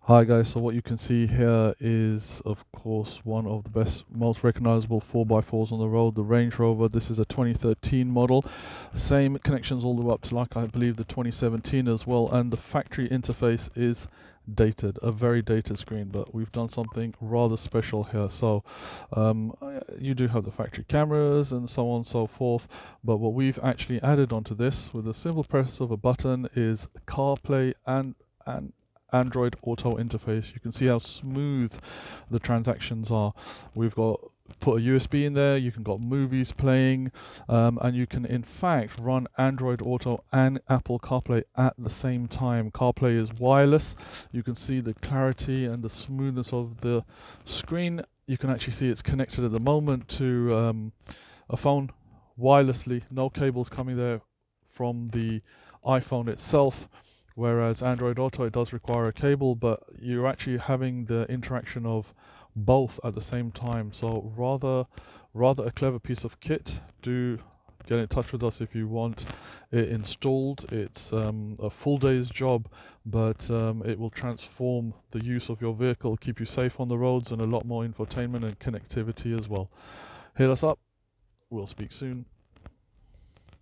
Hi guys, so what you can see here is of course one of the best, most recognizable 4x4s on the road, the Range Rover. This is a 2013 model, same connections all the way up to, like, I believe the 2017 as well, and the factory interface is dated, a very dated screen, but we've done something rather special here. So you do have the factory cameras and so on and so forth, but what we've actually added onto this with a simple press of a button is CarPlay and Android Auto interface. You can see how smooth the transactions are. We've got put a USB in there, you can got movies playing, and you can in fact run Android Auto and Apple CarPlay at the same time. CarPlay is wireless. You can see the clarity and the smoothness of the screen. You can actually see it's connected at the moment to a phone wirelessly, no cables coming there from the iPhone itself. Whereas Android Auto, it does require a cable, but you're actually having the interaction of both at the same time. So rather a clever piece of kit. Do get in touch with us if you want it installed. It's a full day's job, but it will transform the use of your vehicle, keep you safe on the roads, and a lot more infotainment and connectivity as well. Hit us up. We'll speak soon.